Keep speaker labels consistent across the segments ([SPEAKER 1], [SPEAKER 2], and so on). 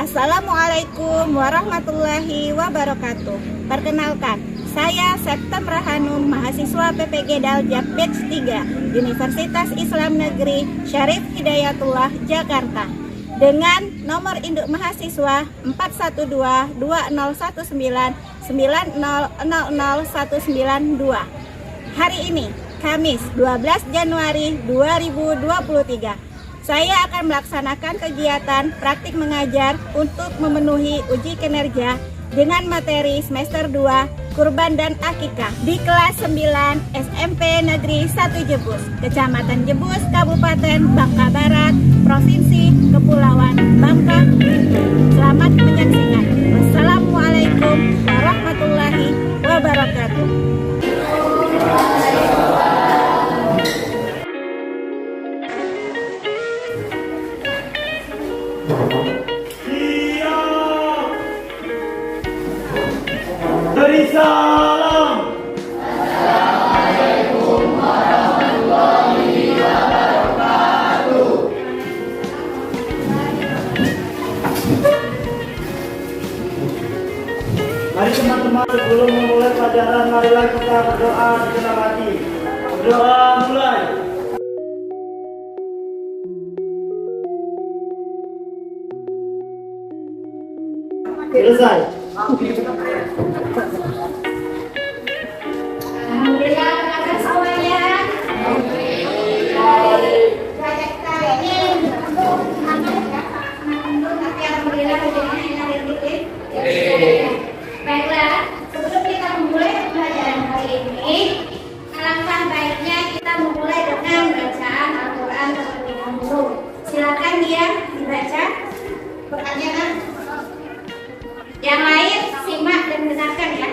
[SPEAKER 1] Assalamualaikum warahmatullahi wabarakatuh. Perkenalkan, saya September Hanum, mahasiswa PPG Daljak Batch 3, Universitas Islam Negeri Syarif Hidayatullah, Jakarta. Dengan nomor induk mahasiswa 412-2199-9000-192. Hari ini, Kamis 12 Januari 2023. Saya akan melaksanakan kegiatan praktik mengajar untuk memenuhi uji kinerja dengan materi semester 2 Kurban dan Akikah di kelas 9 SMP Negeri 1 Jebus, Kecamatan Jebus, Kabupaten Bangka Barat, Provinsi Kepulauan Bangka Belitung. Selamat menyaksikan. Wassalamualaikum warahmatullahi wabarakatuh.
[SPEAKER 2] Beri salam.
[SPEAKER 3] Assalamualaikum warahmatullahi wabarakatuh.
[SPEAKER 2] Mari teman-teman, sebelum memulai pelajaran, marilah kita berdoa sejenak hati. Berdoa mulai. Selesai.
[SPEAKER 1] Alhamdulillah, berkata semuanya. Belajar kita ini untuk tapi alhamdulillah ujiannya enak dikit. Baiklah, sebelum kita memulai pelajaran hari ini, alangkah baiknya kita memulai dengan bacaan Al-Quran terlebih dahulu. Silakan dia dibaca Qurannya kan. Yang lain simak dan dengarkan ya.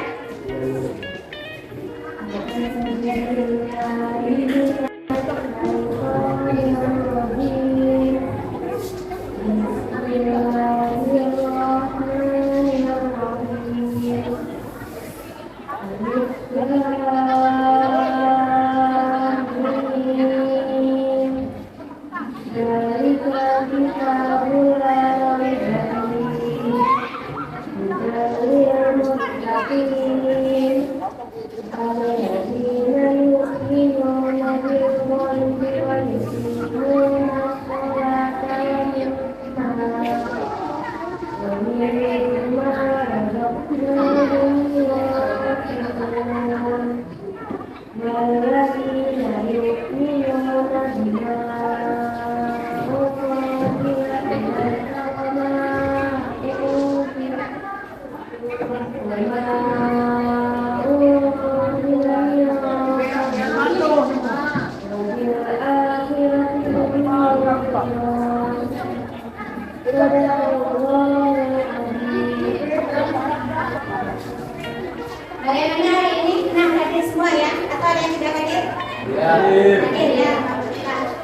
[SPEAKER 1] Bagaimana hari ini? Nah, hadir semua ya? Atau ada yang tidak hadir? Hadir ya.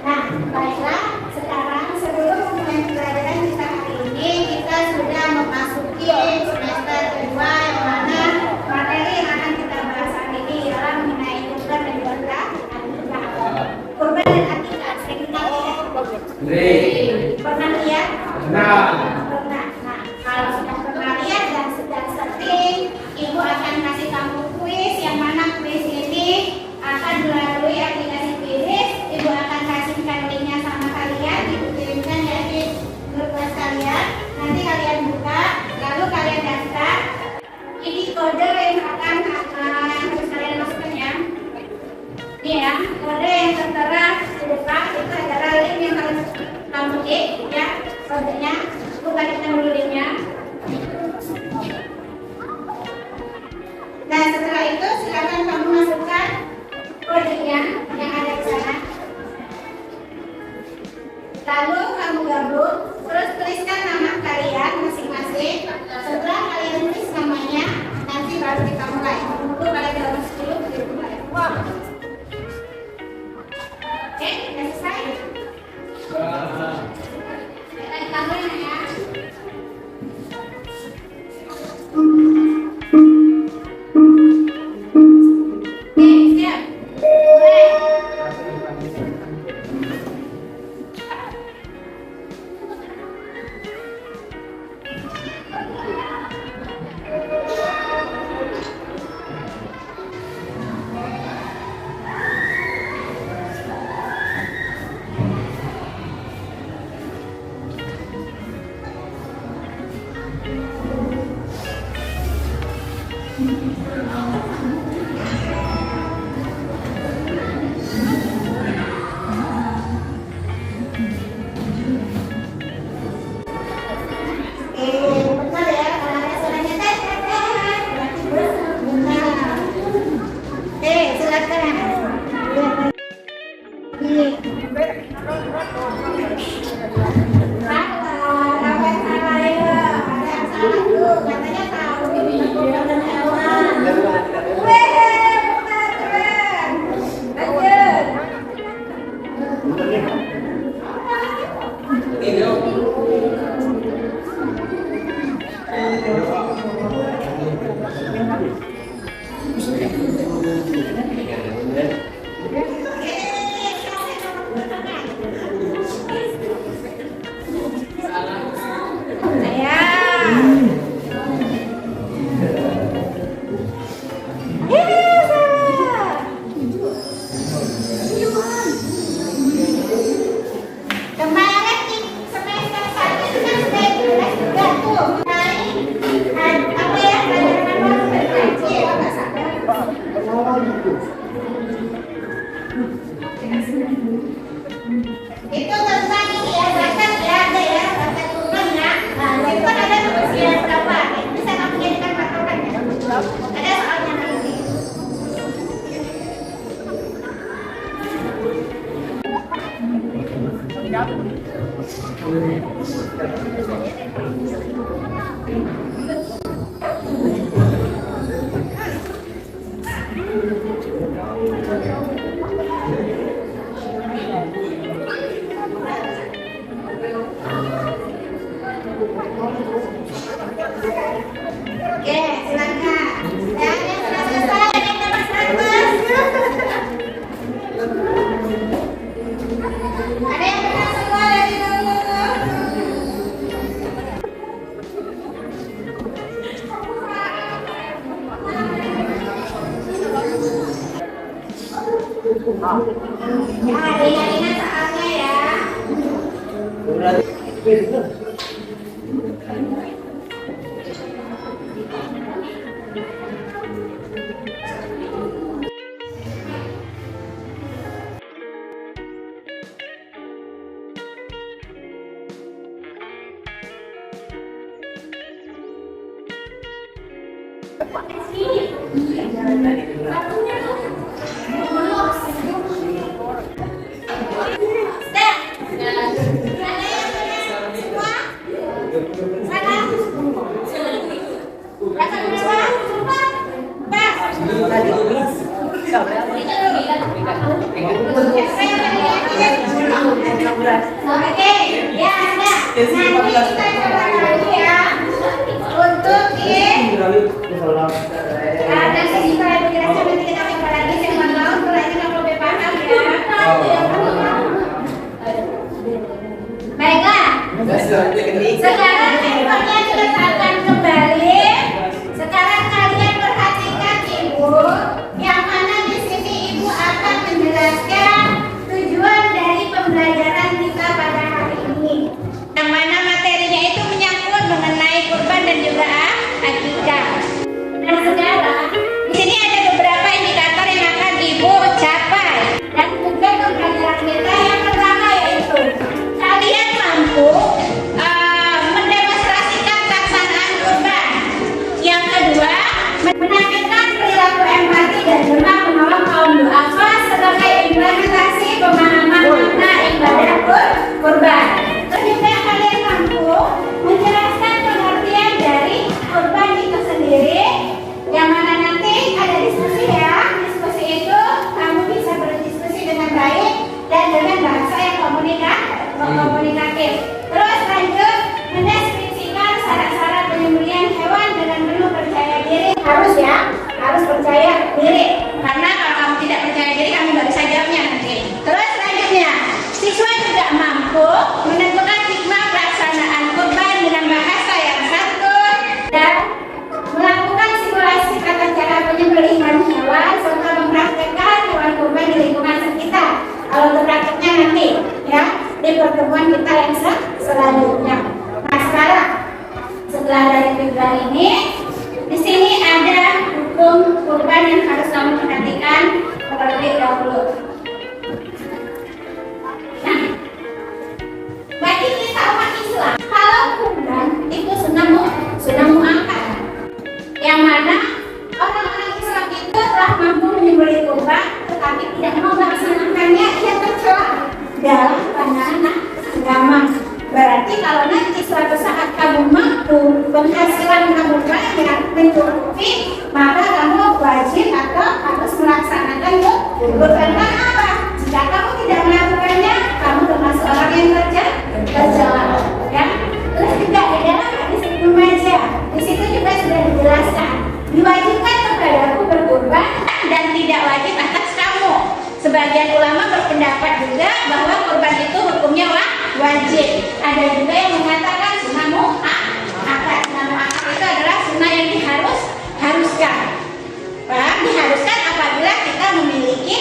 [SPEAKER 1] Nah, baiklah. Sekarang sebelum memulai pelajaran kita hari ini, kita sudah memasuki semester kedua, yang mana materi yang akan kita bahas hari ini ialah mengenai kurban dan juga akikah. Kurban dan akikah, sering kenal ya? Pernah lihat? Pernah. Nah, kalau sudah pernah lihat dan sudah sering, Ibu akan kasih kamu kuis, yang mana kuis ini akan melalui aplikasi Quizzes. Ibu akan kasihkan linknya sama kalian, Ibu kirimkan ya di grup kelas kalian. Nanti kalian buka, lalu kalian daftar. Ini kode yang akan harus kalian masukkan ya. Ini ya, kode yang tertera di depan itu adalah link yang harus kamu klik ya, kodenya. Betul ya, kalau ada suaranya tet, berarti benar. Silakan. Katanya tahu ini bukan hewan. Kemarin di semester 1 itu kan sudah jelas juga tuh. Apa ya, pelajaran berkaji, nggak sadar. Itu tentang ini ya, zakat ya, ada ya, zakat kurban ya. Nah, itu kan ada kebersihan berapa? Itu bisa kamu jadikan patokan ya. Ada soalnya nanti. Oke, silakan. Dan yang sudah selesai, yang dapat 100. Ada yang benar semua dari dulu. Ya, ingat-ingat soalnya ya. Oke, ya ada. Nanti kita coba lagi ya untuk ada sisi saya menjelaskan, nanti kita coba lagi sama laut berarti kamu lebih paham ya. Baiklah. Sekarang handphonenya diletakkan kembali. Sekarang kalian perhatikan ibu, yang mana di sini ibu akan menjelaskan tujuan dari pembelajaran kita pada hari ini. Yang mana materinya itu menyangkut mengenai kurban dan juga akikah. Nah sekarang di sini ada beberapa indikator yang akan ibu capai. Dan juga pembelajaran kita yang pertama yaitu kalian mampu mendemonstrasikan pelaksanaan kurban. Yang kedua, menampilkan perilaku empati dan juga menolong kaum duafa sebagai implementasi pemahaman makna ibadah kurban. Terus juga kalian mampu menjelaskan pengertian dari kurban itu sendiri, yang mana nanti ada diskusi ya. Diskusi itu kamu bisa berdiskusi dengan baik dan dengan bahasa yang komunikatif. Terus lanjut mendeskripsikan syarat-syarat penyembelihan hewan dengan penuh percaya diri. Harus ya, harus percaya diri. Karena kalau kamu tidak percaya diri, kamu nggak bisa jawabnya nanti. Terus selanjutnya, siswa juga mampu menentukan hikmah pelaksanaan kurban dengan bahasa yang santun dan melakukan simulasi tata cara penyembelihan hewan serta mempraktekkan hewan kurban di lingkungan sekitar. Kalau untuk prakteknya nanti ya di pertemuan kita yang selanjutnya. Nah sekarang setelah dari tujuan ini, di sini ada balik dahulu. Nah, bagi kita umat Islam, kalau kurban itu sunnah muakkad, yang mana orang-orang Islam itu telah mampu menyembelih kurban, tetapi tidak mau melaksanakannya, ia tercela dalam pandangan agama. Berarti kalau nanti suatu saat kamu mampu, penghasilan kamu banyak mencukupi, maka kamu wajib atau harus melaksanakan kurban. Apa? Jika kamu tidak melakukannya, kamu termasuk orang yang tercela. Ya. Terus juga di dalam hadis Ibnu Majah, di situ juga sudah dijelaskan, diwajibkan kepadaku berkurban dan tidak wajib atas kamu. Sebagian ulama berpendapat juga bahwa kurban itu hukumnya wajib. Ada juga yang mengatakan sunnah muakkad. Sunnah muakkad itu adalah sunnah yang diharuskan. Diharuskan apabila kita memiliki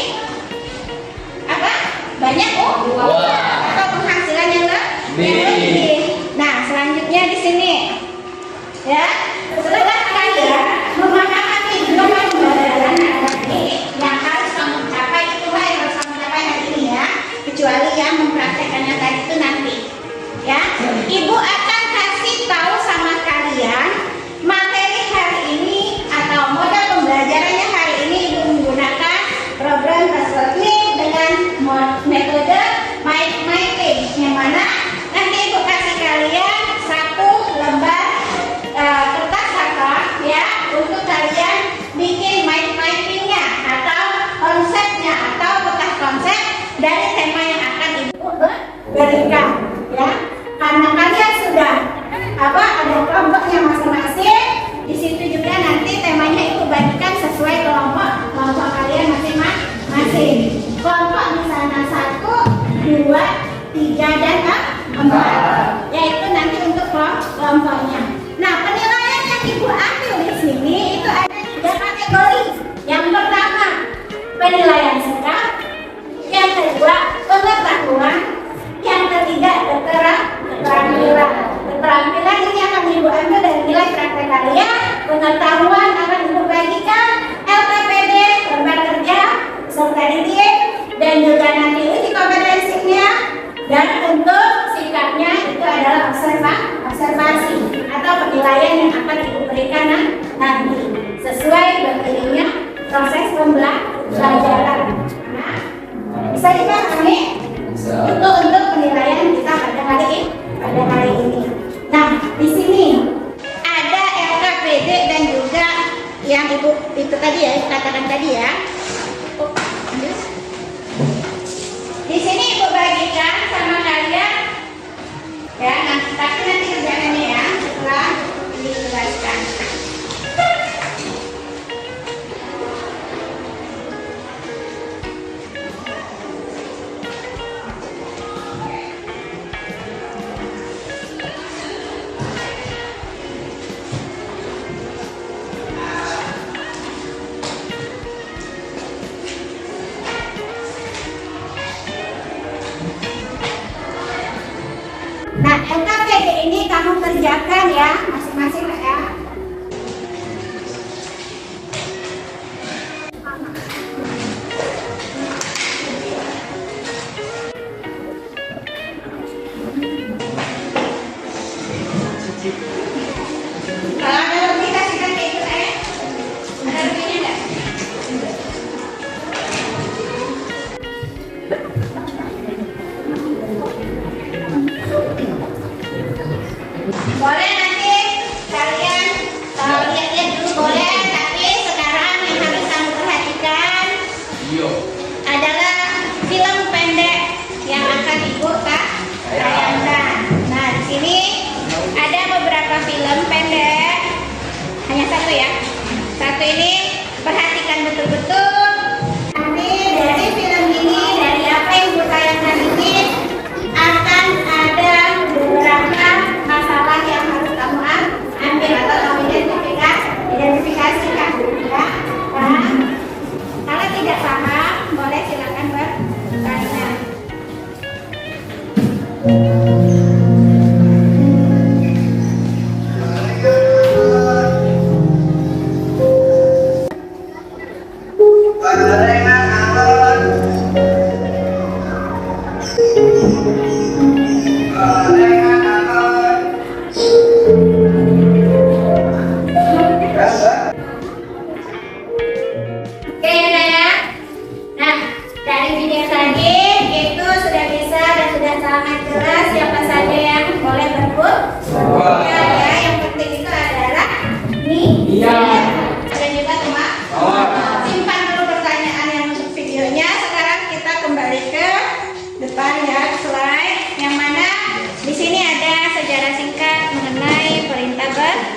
[SPEAKER 1] banyak atau penghasilan yang lebih. Nah, selanjutnya di sini, ya, setelah kalian memahami jumlah pembelajaran yang harus kamu capai, itulah yang harus kamu capai hari ini ya, kecuali yang mempraktekannya tadi itu nanti. Ya, Ibu akan kasih tahu sama kalian materi hari ini atau model pembelajarannya hari ini. Ibu menggunakan program Translate dengan metode MindMapping, yang mana nanti Ibu kasih kalian satu lembar kertas harta ya, untuk kalian bikin MindMapping-nya atau konsepnya atau bekas konsep dari tema yang akan Ibu berikan ya. Karena kalian sudah ada kelompoknya masing-masing, di situ juga nanti temanya Ibu bagikan sesuai kelompok kalian masing-masing. Kelompok misalnya 1, 2, 3 dan 4, yaitu nanti untuk kelompoknya. Nah, penilaian yang Ibu ambil di sini itu ada 3 kategori. Yang pertama, penilaian sikap. Yang kedua, pengetahuan. Yang ketiga, keterampilan. Keterampilan ini akan Ibu ambil dari nilai praktek kalian. Pengetahuan akan Ibu bagikan LKPD, lembar kerja, serta didik, dan juga nanti uji kompetensinya. Dan untuk sikapnya itu adalah observasi atau penilaian yang akan Ibu berikan nanti sesuai beriringnya proses pembelajaran. Nah, bisa dipahami? Itu untuk penilaian kita pada hari ini. Nah, di sini ada LKPD dan juga yang Ibu itu tadi ya, katakan tadi ya. Di sini Ibu bagikan sama kalian ya, tapi nanti kerjaannya ya setelah dijelaskan. Nah, LKPD ini kamu kerjakan ya, masing-masing ya. Kalau ada lebih kasihkan ke Ibu saya. Ada lebihnya enggak? Boleh nanti kalian lihat-lihat dulu boleh, tapi sekarang yang harus kamu perhatikan adalah film pendek yang akan Ibu tayangkan. Nah, di sini ada beberapa film pendek, hanya satu ya. Satu ini perhatikan betul-betul. Nanti dari film ini, dari apa yang Ibu tayangkan ini akan ada beberapa masalah yang harus kamu ambil atau kamu identifikasikan ya. Nah, kalau tidak paham boleh silakan bertanya.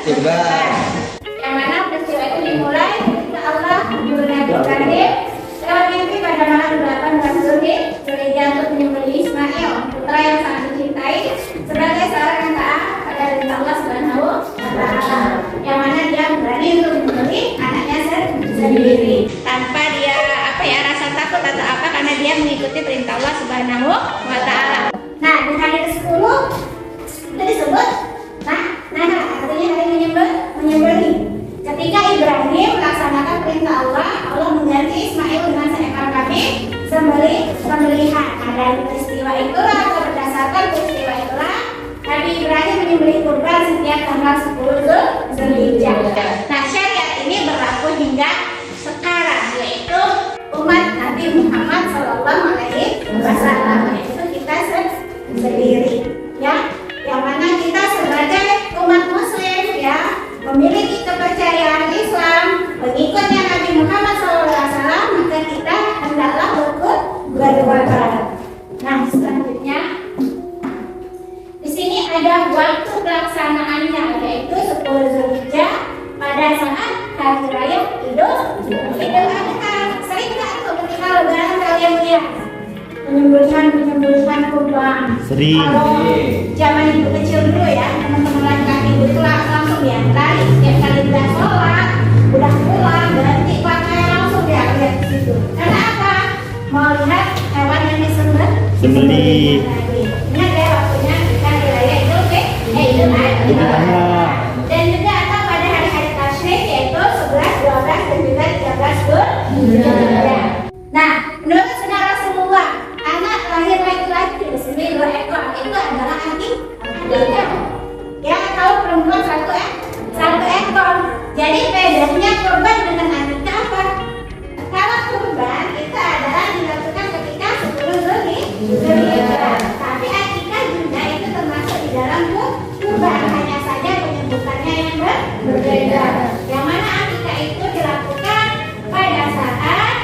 [SPEAKER 1] Yang mana peristiwa itu dimulai ketika Allah mengutus Nabi Ibrahim lewat mimpi pada malam 18 Zulhijjah untuk menyembelih Ismail, putra yang sangat dicintai, sebagai seorang yang taat pada perintah Allah Subhanahu wa Ta'ala. Yang mana dia berani untuk menyembelih anaknya sendiri tanpa dia rasa takut atau apa, karena dia mengikuti perintah Allah Subhanahu wa Ta'ala. Nah, di hari ke-10 itu disebut artinya hari menyembelih. Ketika Ibrahim melaksanakan perintah Allah, Allah mengganti Ismail dengan seekor kambing sembelihan. Nah, dari peristiwa itulah atau berdasarkan peristiwa itulah Nabi Ibrahim menyembelih kurban setiap tanggal 10 Zulhijjah. Nah, syariat ini berlaku hingga sekarang, yaitu umat Nabi Muhammad SAW, yaitu kita sendiri, ya, yang mana kita sebagai umat Muslim, ya, memiliki kepercayaan Islam, pengikutnya Nabi Muhammad SAW, maka kita hendaklah berkurban. Nah, selanjutnya di sini ada waktu pelaksanaannya, yaitu 10 Zulhijjah pada saat hari raya Idul Adha. Sering nggak tuh ketika Lebaran kalian lihat penyembelihan kurban?
[SPEAKER 2] Sering.
[SPEAKER 1] Kalau zaman ibu kecil dulu ya, teman-teman laki-laki itu langsung ya lari setiap kali udah sholat, udah pulang, ganti pakaian langsung dia lihat di situ. Karena apa? Mau lihat hewan yang disembelih. Ini ada waktunya kita hari raya Idul Adha. Dan juga atau pada hari-hari tasyrik, yaitu 11, 12 dan juga 13 Zulhijjah. Nah, menurut sunnah Rasulullah, anak lahir laki-laki di sini 2 ekor itu adalah akikah. Ya, kalau perempuan 1 ekor. Jadi bedanya kurban dengan akikah apa? Kalau kurban itu adalah dilakukan ketika 10 Zulhijjah. Tapi akikah juga itu termasuk di dalam kurban, hanya saja penyebutannya yang berbeda. Yang mana akikah itu dilakukan pada saat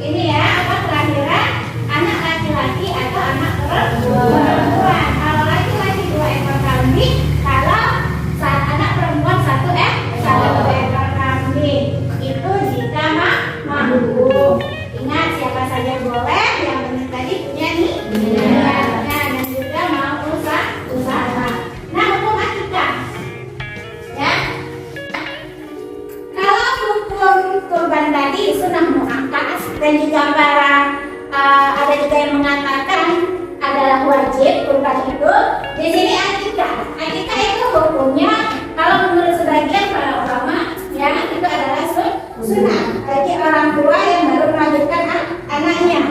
[SPEAKER 1] ini ya, kelahiran anak laki-laki atau anak perempuan. Kalau laki-laki 2 ekor kambing, kalau saat anak perempuan 1 ekor kambing. Itu jika mampu. Ingat, siapa saja boleh, yang penting tadi punya niatnya dan juga mau usaha. Nah, hukum akikah, ya. Kalau hukum kurban tadi sunnah muakkad dan juga ada juga yang mengatakan adalah wajib kurban itu. Di sini akikah itu hukumnya kalau menurut sebagian para ulama, ya, itu adalah sunnah bagi orang tua yang baru melahirkan anaknya.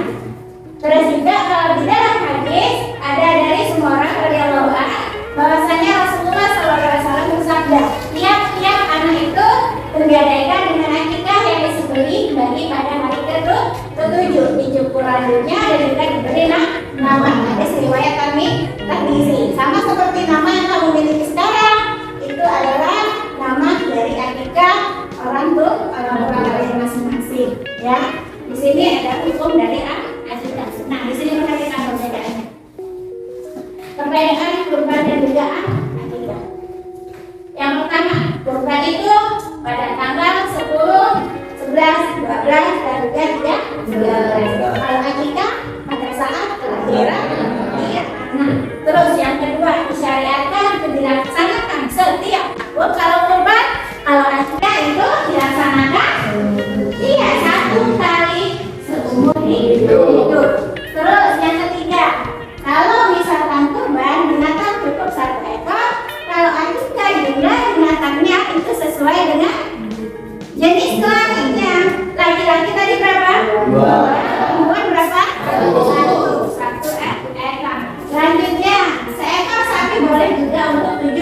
[SPEAKER 1] Terus juga kalau di dalam hadis ada dari semua orang radhiyallahu anhu bahwasanya Rasulullah SAW bersabda, tiap anak itu tergadaikan dengan akikah yang disembelih bagi pada hari ke-7, dicukur rambutnya dan juga diberi nama. Hadis riwayat Tirmizi. Sama seperti nama yang kamu miliki sekarang, itu adalah nama dari akikah orang kalian masing-masing, ya. Di sini ada hukum dari akikah. Nah, di sini perhatikan perbedaannya. Perbedaan kurban dan juga akikah. Yang pertama, kurban itu pada tanggal 10, 11, 12 dan juga 13. Kalau akikah pada saat kelahiran anak. Terus yang kedua, disyariatkan untuk dilaksanakan setiap tahun. Kalau kurban, kalau akikah itu dilaksanakan 1 kali seumur hidup. Terus yang ketiga, kalau misalkan kurban binatang cukup 1 ekor, kalau akikah jumlah binatangnya itu sesuai dengan jenis kelaminnya. Laki-laki tadi berapa? 2. Perempuan berapa? 1 ekor. Selanjutnya, seekor sapi boleh juga untuk 7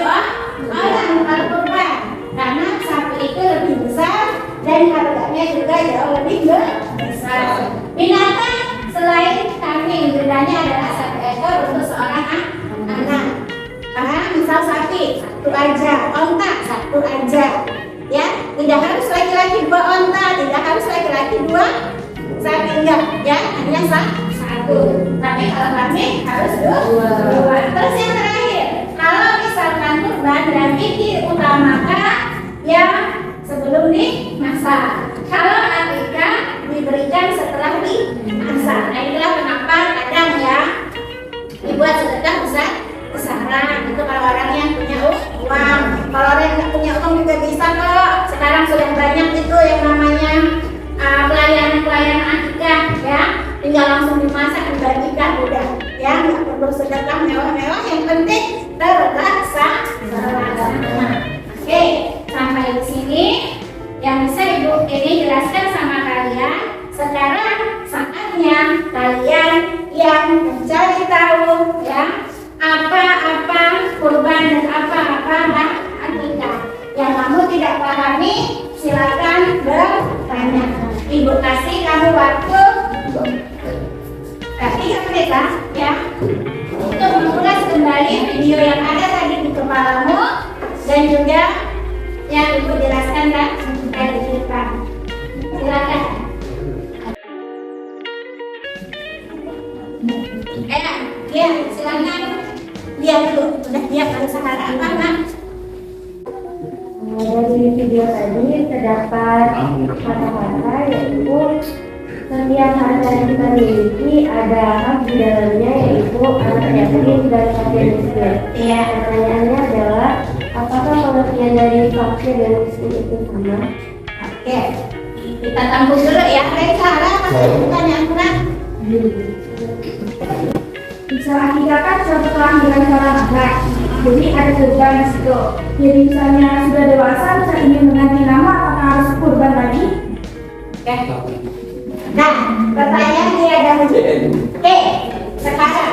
[SPEAKER 1] orang kalau kurban, karena sapi itu lebih besar dan harganya juga jauh lebih besar. Binatang selain kambing, bedanya adalah 1 ekor untuk seorang anak. Karena misal sapi 1 aja, onta 1 aja, ya. Tidak harus laki-laki 2 onta, tidak harus laki-laki 2 sapi, enggak, ya, hanya 1. Tapi kalau kambing harus 2. Terus yang terakhir, kalau misalkan kurban berarti diutamakan ya sebelum dimasak. Kalau akikah diberikan setelah dimasak. Nah itulah kenapa kadang ya dibuat sedekah besar-besaran. Itu kalau orang yang punya uang. Kalau orang yang nggak punya uang juga bisa kok. Sekarang sudah banyak itu yang namanya pelayanan akikah ya. Tinggal langsung dimasak dibagikan udah ya, nggak perlu sedekah mewah-mewah, yang penting terlaksana. Oke, sampai di sini yang bisa Ibu ini jelaskan sama kalian. Sekarang saatnya kalian yang mencari tahu ya apa-apa kurban dan apa-apa akikah. Yang kamu tidak pahami silakan bertanya. Ibu kasih kamu waktu 3 menit ya untuk mengulas kembali video yang ada tadi di kepalamu dan juga yang Ibu jelaskan tadi di depan. Silakan. Ya, silakan. Lihat dulu, udah siap harus sahara apa nak?
[SPEAKER 4] Dari video tadi terdapat kata-kata yaitu setiap harta yang kita miliki ada hak di dalamnya, yaitu anak yatim dan fakir miskin.
[SPEAKER 1] Iya.
[SPEAKER 4] Pertanyaannya adalah apakah pengertian dari fakir dan miskin itu sama?
[SPEAKER 1] Oke, kita tampung dulu ya. Baik, Sarah, masih pertanyaan kurang?
[SPEAKER 4] Misal akikah kan suatu kelahiran seorang anak, jadi ada kurban di situ. Jadi misalnya sudah dewasa, bisa ingin mengganti nama, apakah harus kurban lagi?
[SPEAKER 1] Oke. Nah, pertanyaan dia dahulu. Oke, sekarang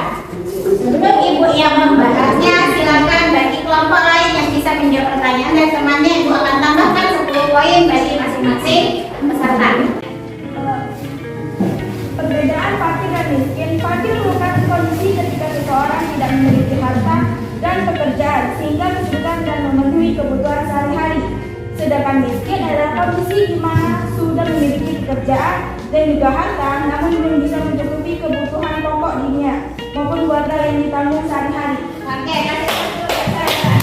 [SPEAKER 1] sebelum Ibu yang membahasnya, silakan bagi kelompok lain yang bisa menjawab pertanyaan dan temannya Ibu akan tambahkan 10 poin bagi masing-masing peserta.
[SPEAKER 5] Perbedaan fakir dan miskin. Fakir merupakan kondisi ketika seseorang tidak memiliki harta dan pekerjaan sehingga kesulitan dan memenuhi kebutuhan sehari-hari. Sedangkan miskin adalah kondisi di mana sudah memiliki pekerjaan dan juga harta, namun belum bisa mencukupi kebutuhan pokok dirinya maupun keluarga yang ditanggung sehari-hari.
[SPEAKER 1] Oke, kasih dulu ya Sarah.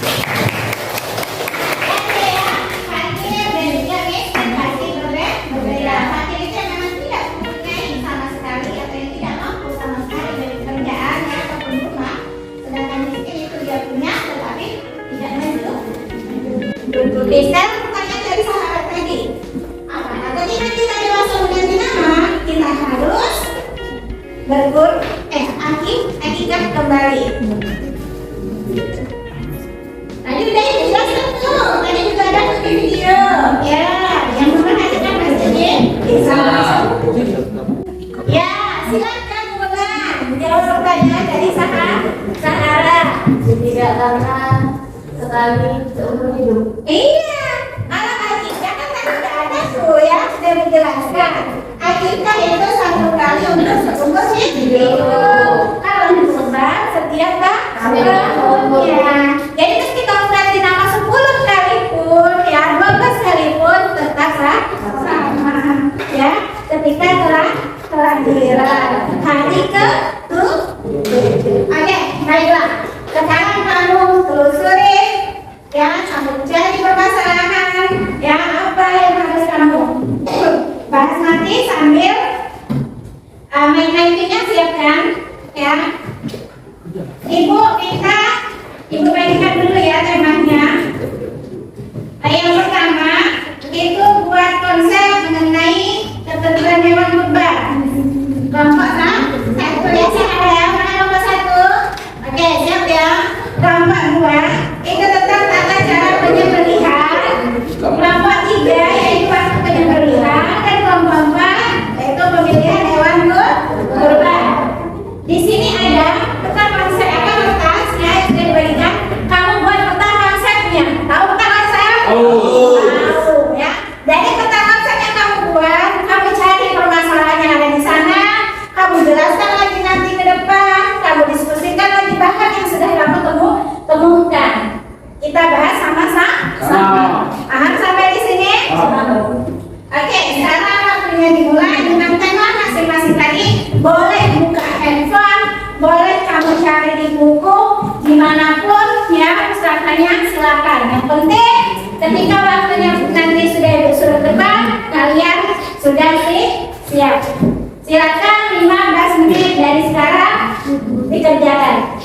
[SPEAKER 1] Oke ya, fakir dan juga miskin pasti berbeda. Fakir itu yang memang tidak mempunyai sama sekali atau yang tidak mampu sama sekali dari pekerjaan ataupun rumah. Sedangkan miskin itu dia punya tetapi tidak mencukupi. Sekarang pertanyaan dari sahabat tadi. Apakah ketika kita dewasa mengganti nama, kita harus akikah kembali? Tadi udah dijelaskan tuh, tadi juga ada di video. Ya, yang memperhatikan pastinya bisa langsung. Ya, silakan Bulan. Jawab pertanyaan dari Sahara.
[SPEAKER 4] Tidak karena sekali seumur hidup.
[SPEAKER 1] Iya, kalau akikah kan tadi udah ada tuh ya, sudah dijelaskan. Akikah itu 1 kali untuk seumur hidup. Kalau kurban setiap tahunnya. Jadi terus kita ganti nama 10 kali pun, ya 12 kali pun tetap sama. Ya, ketika kelahiran hari ke-7. Oke, baiklah. Sekarang kamu telusuri ya, kamu jadi permasalahan ya, apa yang harus kamu bahas nanti sambil main-mainnya siapkan ya. Ibu minta Ibu bagikan dulu ya temanya. Yang pertama itu buat konsep mengenai ketentuan hewan kurban. Kelompok 1 ya, ada yang mana kelompok 1? Oke, siap ya. Kelompok 2 itu tentang tata cara penyembelihan. Kelompok 3 yaitu waktu penyembelihan, dan kelompok 4 yaitu pemilihan hewan kurban. Di sini ada peta konsep kertasnya yang sudah diberikan. Kamu buat peta konsepnya. Tahu peta konsep? Tahu ya. Dari peta konsep yang kamu buat, kamu cari permasalahan yang ada di sana. Kamu jelaskan lagi nanti ke depan. Kamu diskusikan lagi bahan yang sudah kamu temukan. Kita bahas sama-sama. Paham sampai di sini? Oke, sekarang waktunya dimulai dengan tema masing-masing tadi. Boleh buka handphone, boleh kamu cari di buku, dimanapun ya, pustakanya silakan. Yang penting ketika waktunya Siap. Silakan 15 menit dari sekarang dikerjakan.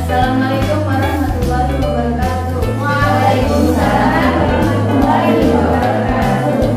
[SPEAKER 4] Assalamualaikum warahmatullahi wabarakatuh. Waalaikumsalam warahmatullahi wabarakatuh.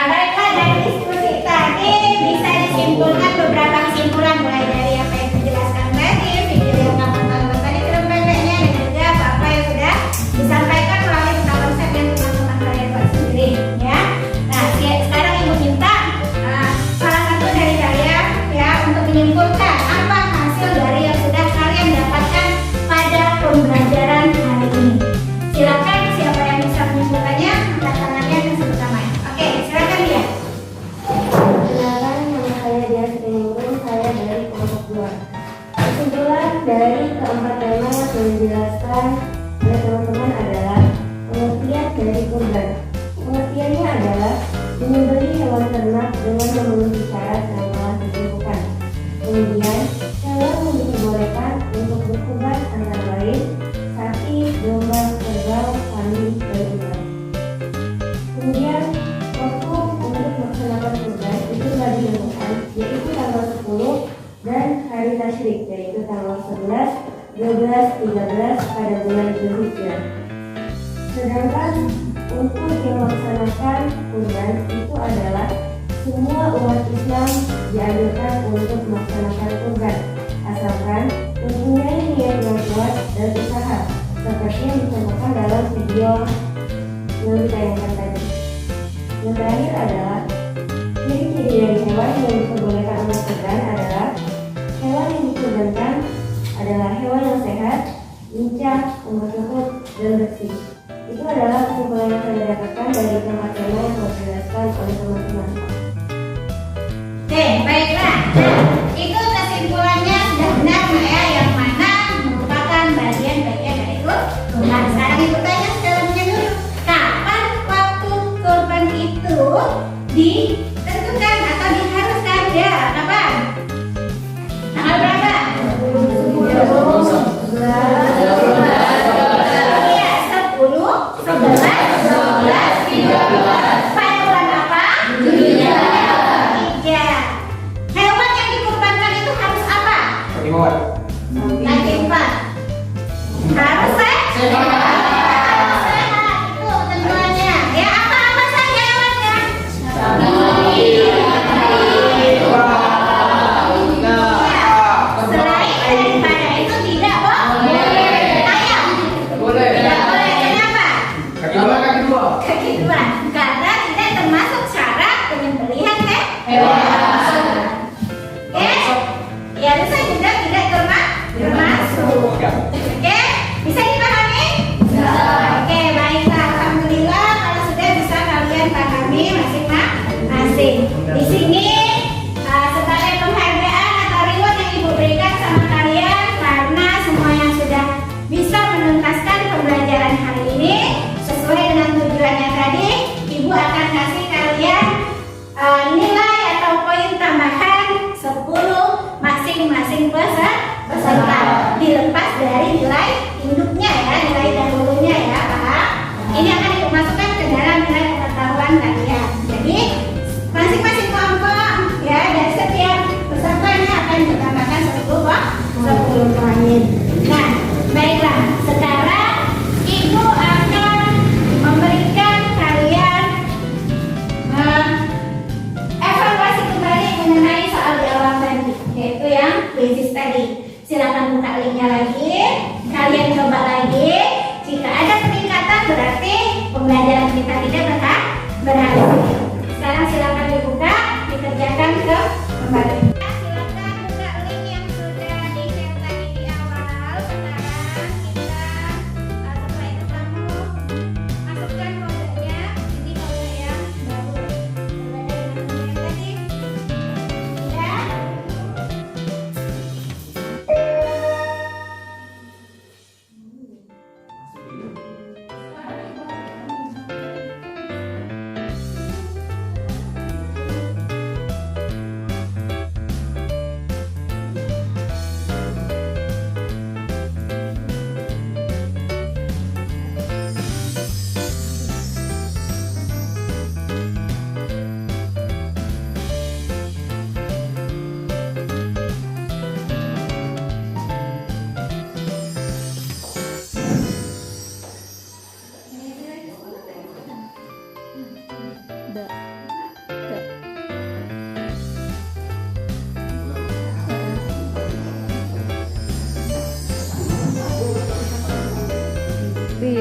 [SPEAKER 1] Baiklah, dari diskusi tadi bisa disimpulkan beberapa kesimpulan mulai dari apa yang dijelaskan tadi, video yang kamu tonton tadi pendeknya, dan juga apa yang sudah disampaikan melalui konsep yang teman-teman kalian buat sendiri, ya. Nah, sekarang ibu minta salah satu dari kalian ya untuk menyimpulkan apa hasil dari yang sudah kalian dapatkan pada pembelajaran hari ini. Silakan siapa yang bisa menyimpulkannya, angkat tangannya dan sebut namanya. Oke, silakan dia.
[SPEAKER 4] Perkenalkan, nama saya Dias Rinurung, saya dari kelompok 2. Kesimpulan dari keempat tema yang sudah dijelaskan oleh teman-teman adalah pengertian dari kurban. Pengertiannya adalah menyembelih hewan ternak dengan memenuhi syarat yang telah ditentukan. Kemudian, hewan yang diperbolehkan untuk berkurban antara lain sapi, domba, kerbau, kambing, dan unta. Kemudian, waktu untuk melaksanakan kurban itu telah ditentukan, yaitu tanggal 10 dan hari tasyrik, yaitu tanggal 11, 12, 13 pada bulan Dzulhijjah. Sedangkan untuk yang melaksanakan kurban itu adalah semua umat Islam dianjurkan untuk melaksanakan kurban, asalkan mempunyai niat yang kuat dan usaha, seperti yang dicontohkan dalam video yang ditayangkan tadi. Yang terakhir adalah ciri-ciri dari hewan yang diperbolehkan untuk kurban adalah hewan yang dikurbankan adalah hewan yang sehat, lincah, umur cukup, dan bersih. Itu adalah kesimpulan yang saya dapatkan dari tema-tema yang telah dijelaskan oleh teman-teman.
[SPEAKER 1] Oke, baiklah. Nah, itu kesimpulannya sudah benar nggak ya? Yang mana merupakan bagian-bagian dari kurban. Sekarang ibu tanya sekarangnya dulu. Kapan waktu kurban itu ditentukan atau diharuskan? Ya, kapan? Tanggal berapa? 11, 12, 13. Pada bulan apa? Zulhijjah. Hewan yang dikurbankan itu harus apa? Quizzes tadi. Silakan buka linknya lagi, kalian coba lagi. Jika ada peningkatan berarti pembelajaran kita tidak berhasil. Sekarang silakan dibuka, dikerjakan kembali. Silakan buka link yang sudah di-share tadi di awal. Sekarang kita setelah itu kamu masukkan kodenya. Ini kode yang baru. Kode yang tadi. Ya.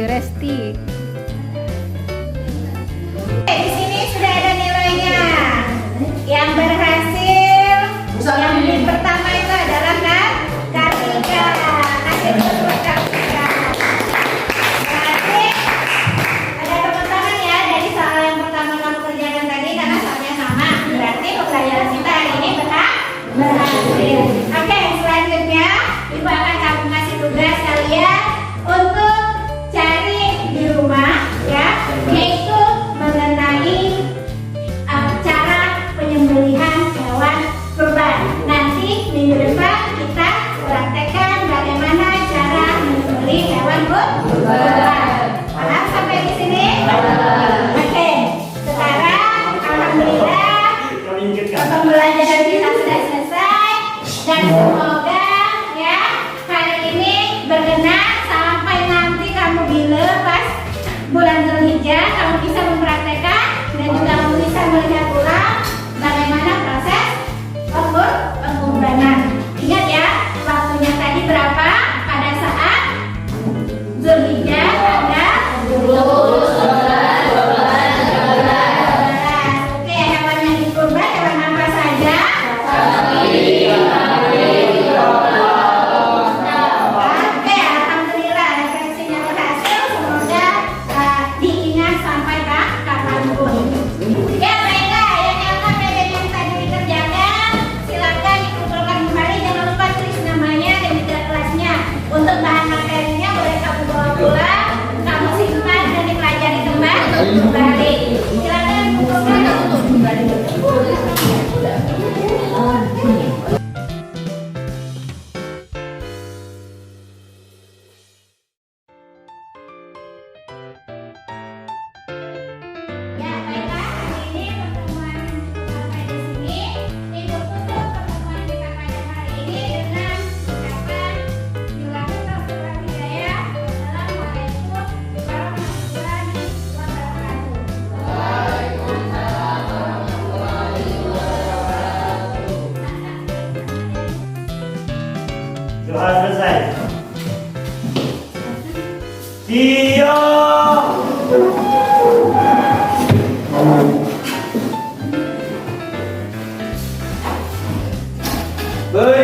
[SPEAKER 6] Resti.
[SPEAKER 1] Di sini sudah ada nilainya. Yang berhasil, yang pertama itu adalah Kartika. Kasih tepuk buat Kartika. Berarti ada tepuk tangan ya dari soal yang pertama kamu kerjakan tadi karena soalnya sama. Berarti pembelajaran kita hari ini berhasil. Oke, selanjutnya Ibu akan kamu kasih tugas kalian untuk cari di rumah ya, yaitu mengenai cara penyembelihan hewan kurban. Nanti minggu depan kita praktekkan bagaimana cara menyembelih hewan kurban. Paham sampai di sini? Oke. Sekarang alhamdulillah pembelajaran kita sudah selesai dan semoga ya hari ini berguna sampai nanti kamu bila pas bulan Zulhijjah kamu bisa mempraktekkan dan juga kamu bisa melihat ulang bagaimana proses pengorbanan. Ingat ya, waktunya tadi berapa pada saat Zulhijjah tanggal 12. Oke, hewan yang dikurban hewan apa saja? Oke, alhamdulillah referensinya berhasil. Semoga diingat sampai kapanpun. Ya baiklah, yang PPT yang tadi dikerjakan silakan dikumpulkan kembali. Jangan lupa tulis namanya dan juga kelasnya. Untuk bahan materinya boleh kamu bawa pulang, kamu simpan dan dipelajari kembali. Silakan kumpulkan. Ya baiklah, hari ini pertemuan sampai di sini. Ibu tutup pertemuan kita pada hari ini dengan ucapan Bismillahirrahmanirrahim. Assalamualaikum warahmatullahi wabarakatuh.
[SPEAKER 2] Doa selesai. Tio. Beri